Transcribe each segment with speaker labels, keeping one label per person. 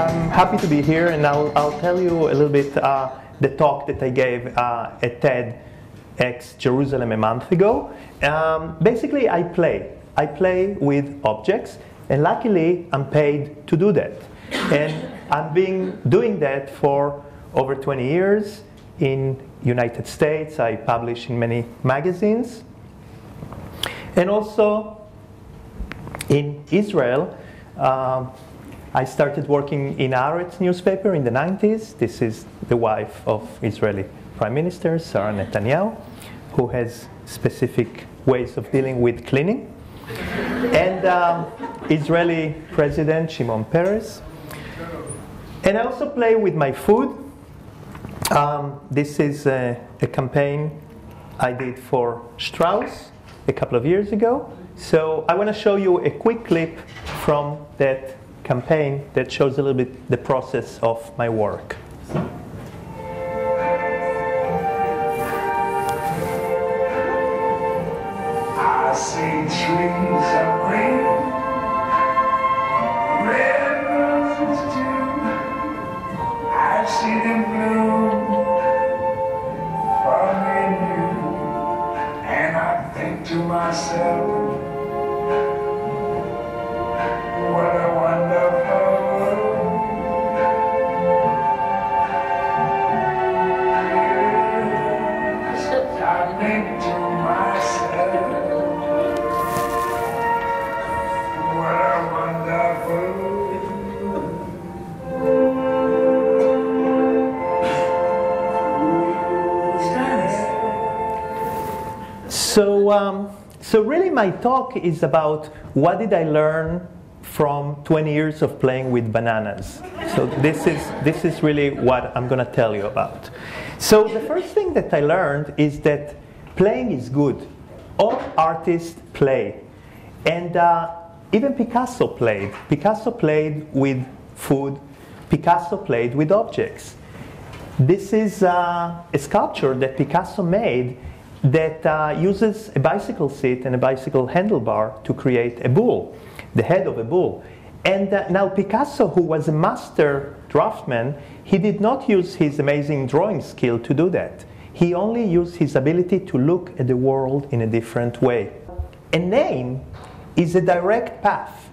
Speaker 1: I'm happy to be here, and I'll tell you a little bit the talk that I gave at TEDx Jerusalem a month ago. Basically, I play with objects, and luckily I'm paid to do that. And I've been doing that for over 20 years. In United States, I publish in many magazines. And also in Israel, I started working in Haaretz newspaper in the 90s. This is the wife of Israeli Prime Minister, Sarah Netanyahu, who has specific ways of dealing with cleaning. And Israeli President Shimon Peres. And I also play with my food. This is a campaign I did for Strauss a couple of years ago. So I want to show you a quick clip from that campaign that shows a little bit the process of my work.
Speaker 2: I see trees of green, red roses too. I see them bloom for me and you, and I think to myself, what a wonderful world. Yes, I think to myself, what a wonderful
Speaker 1: So really my talk is about what did I learn from 20 years of playing with bananas. So this is really what I'm going to tell you about. So the first thing that I learned is that playing is good. All artists play. And even Picasso played. Picasso played with food. Picasso played with objects. This is a sculpture that Picasso made that uses a bicycle seat and a bicycle handlebar to create a bull, the head of a bull. And now Picasso, who was a master draftsman, he did not use his amazing drawing skill to do that. He only used his ability to look at the world in a different way. A name is a direct path.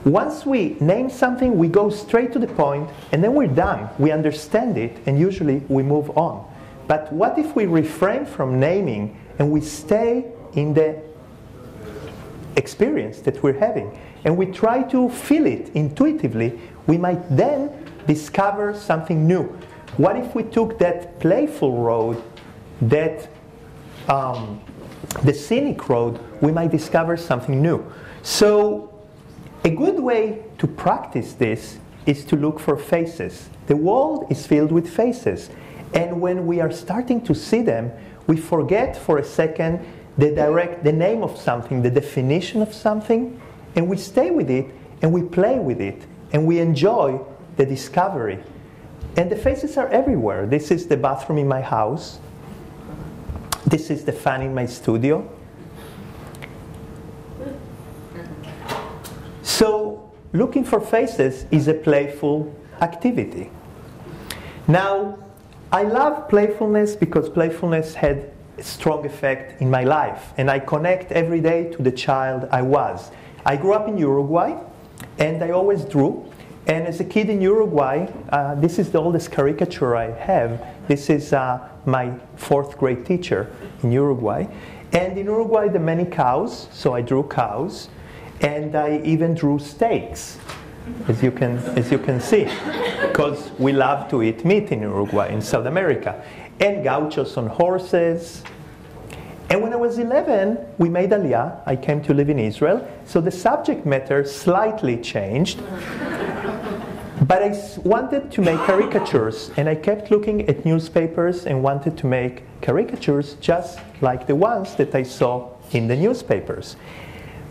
Speaker 1: Once we name something, we go straight to the point, and then we're done. We understand it, and usually we move on. But what if we refrain from naming and we stay in the experience that we're having and we try to feel it intuitively? We might then discover something new. What if we took that playful road, that the scenic road? We might discover something new. So a good way to practice this is to look for faces. The world is filled with faces. And when we are starting to see them, we forget for a second the name of something, the definition of something, and we stay with it, and we play with it, and we enjoy the discovery. And the faces are everywhere. This is the bathroom in my house. This is the fan in my studio. So, looking for faces is a playful activity. Now, I love playfulness because playfulness had a strong effect in my life, and I connect every day to the child I was. I grew up in Uruguay, and I always drew. And as a kid in Uruguay, this is the oldest caricature I have. This is my 4th grade teacher in Uruguay. And in Uruguay, there are many cows, so I drew cows, and I even drew steaks. As you can see, because we love to eat meat in Uruguay, in South America, and gauchos on horses. And when I was 11, we made Aliyah. I came to live in Israel, so the subject matter slightly changed. But I wanted to make caricatures, and I kept looking at newspapers and wanted to make caricatures just like the ones that I saw in the newspapers.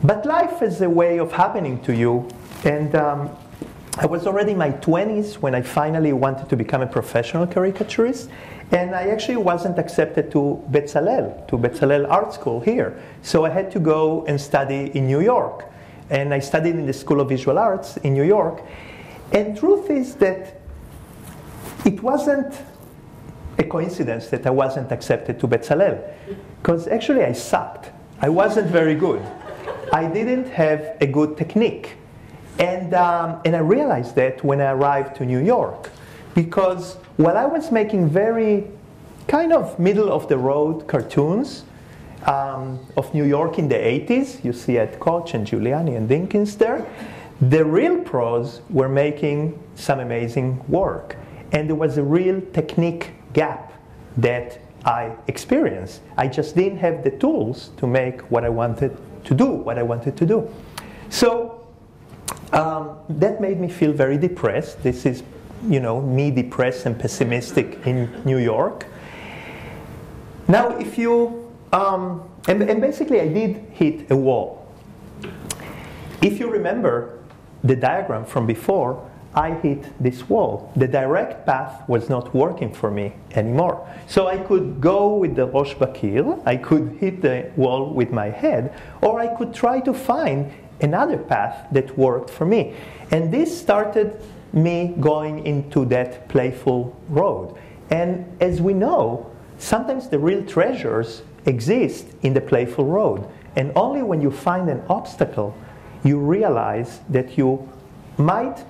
Speaker 1: But life is a way of happening to you. And I was already in my 20s when I finally wanted to become a professional caricaturist. And I actually wasn't accepted to Bezalel Art School here. So I had to go and study in New York. And I studied in the School of Visual Arts in New York. And truth is that it wasn't a coincidence that I wasn't accepted to Bezalel, because actually I sucked. I wasn't very good. I didn't have a good technique. And I realized that when I arrived to New York, because while I was making very kind of middle-of-the-road cartoons of New York in the 80s, you see Ed Koch and Giuliani and Dinkins there, the real pros were making some amazing work. And there was a real technique gap that I experienced. I just didn't have the tools to make what I wanted to do, So that made me feel very depressed. This is, me depressed and pessimistic in New York. Now, if you, and basically I did hit a wall. If you remember the diagram from before, I hit this wall. The direct path was not working for me anymore. So I could go with the Rosh Bakir, I could hit the wall with my head, or I could try to find another path that worked for me. And this started me going into that playful road. And as we know, sometimes the real treasures exist in the playful road. And only when you find an obstacle, you realize that you might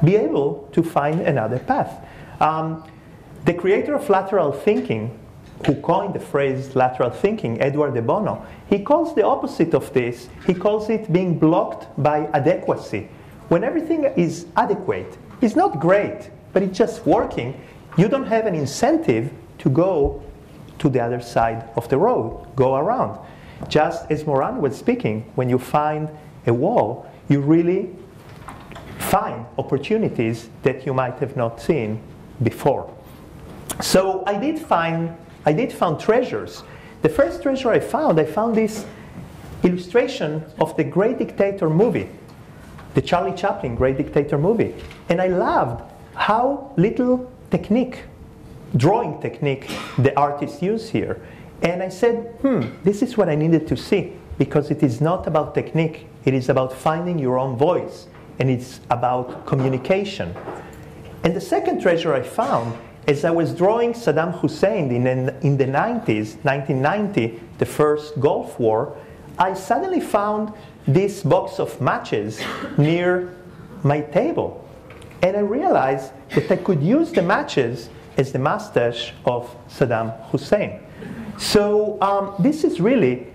Speaker 1: be able to find another path. The creator of lateral thinking, who coined the phrase lateral thinking, Edward de Bono, he calls the opposite of this, he calls it being blocked by adequacy. When everything is adequate, it's not great, but it's just working, you don't have an incentive to go to the other side of the road, go around. Just as Moran was speaking, when you find a wall, you really find opportunities that you might have not seen before. So I did find treasures. The first treasure I found this illustration of the Great Dictator movie, the Charlie Chaplin Great Dictator movie. And I loved how little technique, drawing technique, the artist used here. And I said, this is what I needed to see, because it is not about technique, it is about finding your own voice, and it's about communication. And the second treasure I found, as I was drawing Saddam Hussein in the 90s, 1990, the first Gulf War, I suddenly found this box of matches near my table. And I realized that I could use the matches as the mustache of Saddam Hussein. So this is really,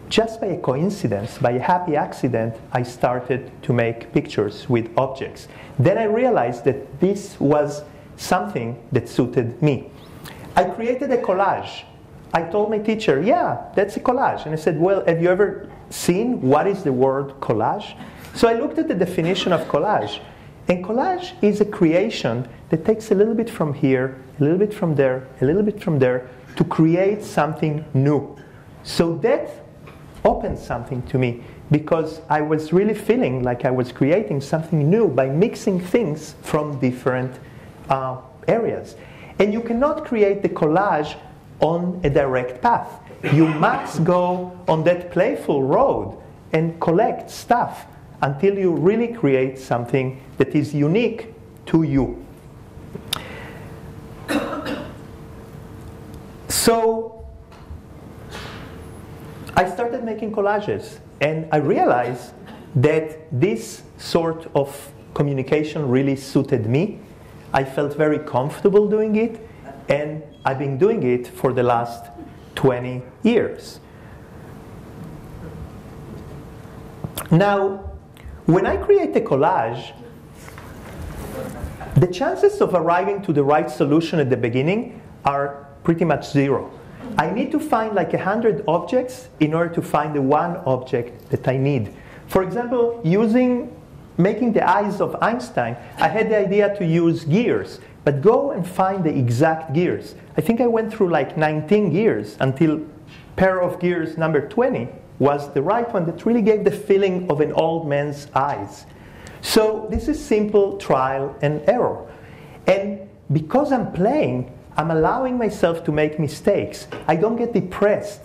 Speaker 1: just by a coincidence, by a happy accident, I started to make pictures with objects. Then I realized that this was something that suited me. I created a collage. I told my teacher, yeah, that's a collage. And I said, well, have you ever seen what is the word collage? So I looked at the definition of collage. And collage is a creation that takes a little bit from here, a little bit from there, a little bit from there, to create something new. So that opened something to me, because I was really feeling like I was creating something new by mixing things from different areas. And you cannot create the collage on a direct path. You must go on that playful road and collect stuff until you really create something that is unique to you. So I started making collages, and I realized that this sort of communication really suited me. I felt very comfortable doing it, and I've been doing it for the last 20 years. Now, when I create a collage, the chances of arriving to the right solution at the beginning are pretty much zero. I need to find like 100 objects in order to find the one object that I need. For example, making the eyes of Einstein, I had the idea to use gears, but go and find the exact gears. I think I went through like 19 gears until pair of gears number 20 was the right one that really gave the feeling of an old man's eyes. So this is simple trial and error. And because I'm playing, I'm allowing myself to make mistakes. I don't get depressed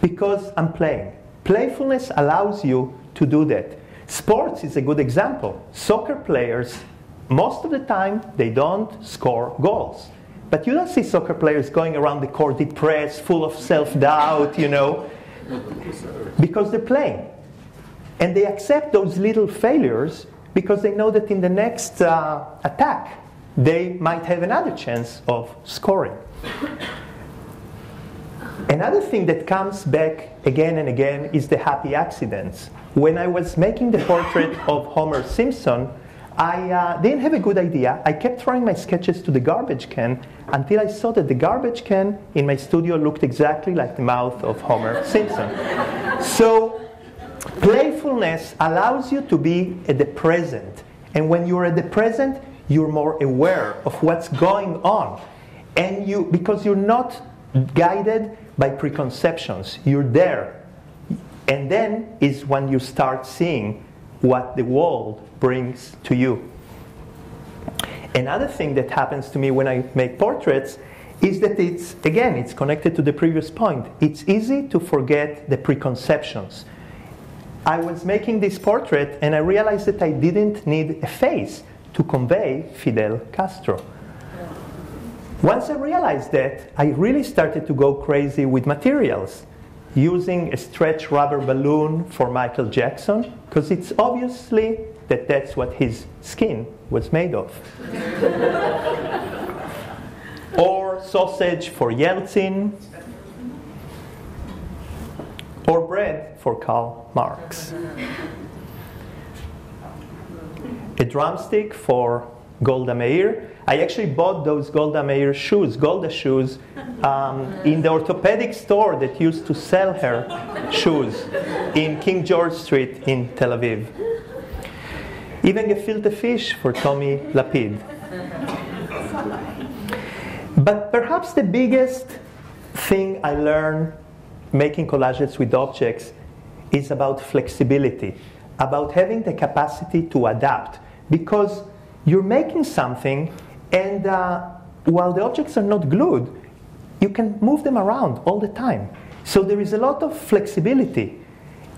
Speaker 1: because I'm playing. Playfulness allows you to do that. Sports is a good example. Soccer players, most of the time, they don't score goals. But you don't see soccer players going around the court depressed, full of self-doubt, because they're playing. And they accept those little failures because they know that in the next attack, they might have another chance of scoring. Another thing that comes back again and again is the happy accidents. When I was making the portrait of Homer Simpson, I didn't have a good idea. I kept throwing my sketches to the garbage can until I saw that the garbage can in my studio looked exactly like the mouth of Homer Simpson. So playfulness allows you to be at the present. And when you're at the present, you're more aware of what's going on. And because you're not guided by preconceptions, you're there. And then is when you start seeing what the world brings to you. Another thing that happens to me when I make portraits is that it's connected to the previous point. It's easy to forget the preconceptions. I was making this portrait and I realized that I didn't need a face to convey Fidel Castro. Once I realized that, I really started to go crazy with materials, using a stretched rubber balloon for Michael Jackson, because it's obviously that's what his skin was made of. Or sausage for Yeltsin, or bread for Karl Marx. A drumstick for Golda Meir. I actually bought those Golda Meir shoes, Golda shoes, in the orthopedic store that used to sell her shoes in King George Street in Tel Aviv. Even gefilte fish for Tommy Lapid. But perhaps the biggest thing I learned making collages with objects is about flexibility, about having the capacity to adapt. Because you're making something, and while the objects are not glued, you can move them around all the time. So there is a lot of flexibility.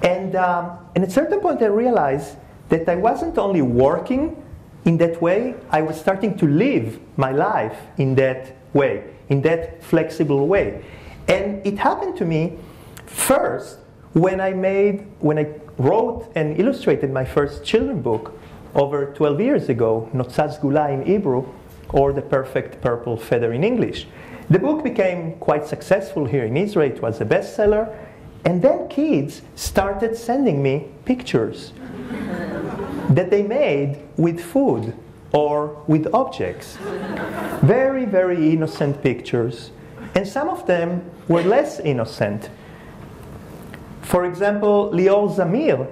Speaker 1: And at a certain point I realized that I wasn't only working in that way, I was starting to live my life in that way, in that flexible way. And it happened to me first when I wrote and illustrated my first children's book over 12 years ago, Notzaz Gula in Hebrew, or The Perfect Purple Feather in English. The book became quite successful here in Israel. It was a bestseller. And then kids started sending me pictures that they made with food or with objects. Very, very innocent pictures. And some of them were less innocent. For example, Lior Zamir,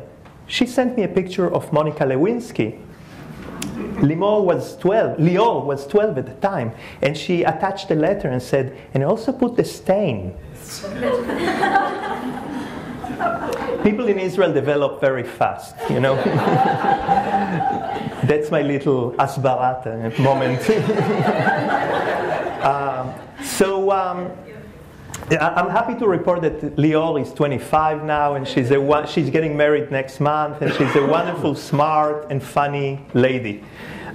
Speaker 1: she sent me a picture of Monica Lewinsky. Lior was 12 at the time, and she attached a letter and said, and I also put the stain. People in Israel develop very fast, That's my little asbarat moment. I'm happy to report that Lior is 25 now, and she's getting married next month, and she's a wonderful, smart, and funny lady.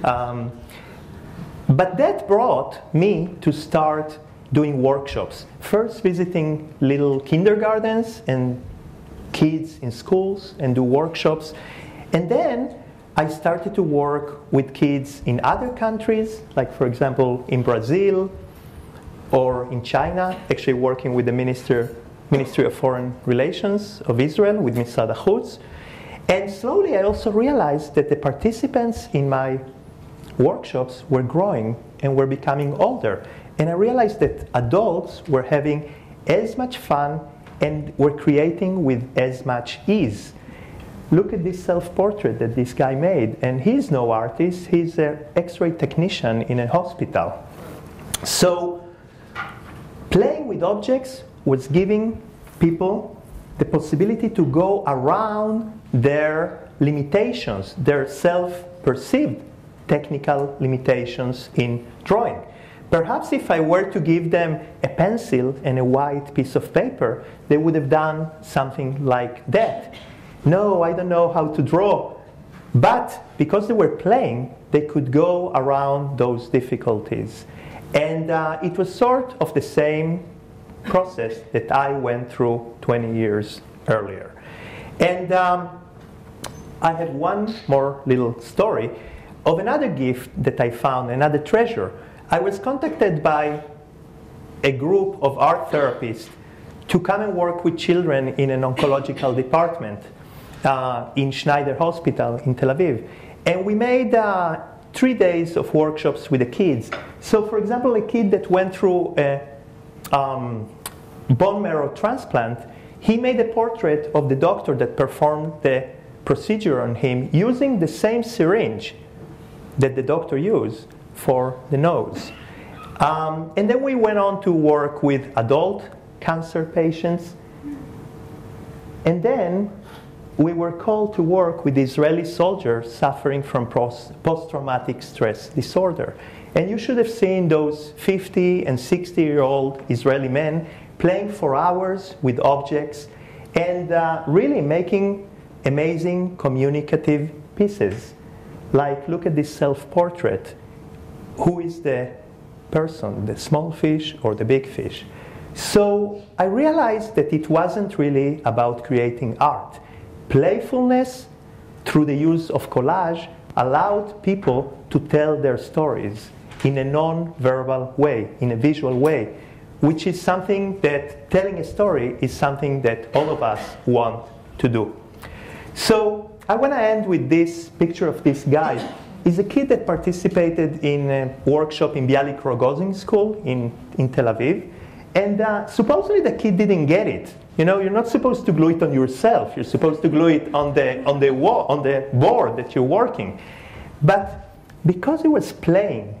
Speaker 1: But that brought me to start doing workshops. First visiting little kindergartens and kids in schools and do workshops. And then I started to work with kids in other countries, like for example in Brazil, or in China, actually working with the Ministry of Foreign Relations of Israel, with Misrad HaChutz. And slowly I also realized that the participants in my workshops were growing and were becoming older. And I realized that adults were having as much fun and were creating with as much ease. Look at this self-portrait that this guy made. And he's no artist, he's an X-ray technician in a hospital. So playing with objects was giving people the possibility to go around their limitations, their self-perceived technical limitations in drawing. Perhaps if I were to give them a pencil and a white piece of paper, they would have done something like that. no, I don't know how to draw. But because they were playing, they could go around those difficulties. And it was sort of the same process that I went through 20 years earlier. And I have one more little story of another gift that I found, another treasure. I was contacted by a group of art therapists to come and work with children in an oncological department in Schneider Hospital in Tel Aviv. And we made 3 days of workshops with the kids. So for example, a kid that went through a bone marrow transplant, he made a portrait of the doctor that performed the procedure on him using the same syringe that the doctor used for the nose. And then we went on to work with adult cancer patients. And then we were called to work with Israeli soldiers suffering from post-traumatic stress disorder. And you should have seen those 50 and 60-year-old Israeli men playing for hours with objects and really making amazing communicative pieces. Like, look at this self-portrait. Who is the person, the small fish or the big fish? So I realized that it wasn't really about creating art. Playfulness, through the use of collage, allowed people to tell their stories in a non-verbal way, in a visual way, which is something that telling a story is something that all of us want to do. So I want to end with this picture of this guy. He's a kid that participated in a workshop in Bialik Rogozin School in Tel Aviv. And supposedly the kid didn't get it. You know, you're not supposed to glue it on yourself. You're supposed to glue it on the wall, on the board that you're working. But because he was playing,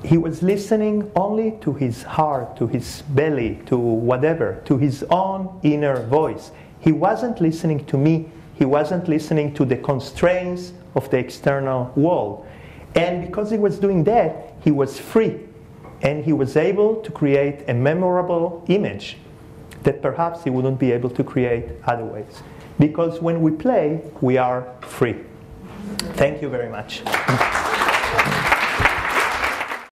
Speaker 1: he was listening only to his heart, to his belly, to whatever, to his own inner voice. He wasn't listening to me. He wasn't listening to the constraints of the external world. And because he was doing that, he was free. And he was able to create a memorable image that perhaps he wouldn't be able to create otherwise. Because when we play, we are free. Thank you very much.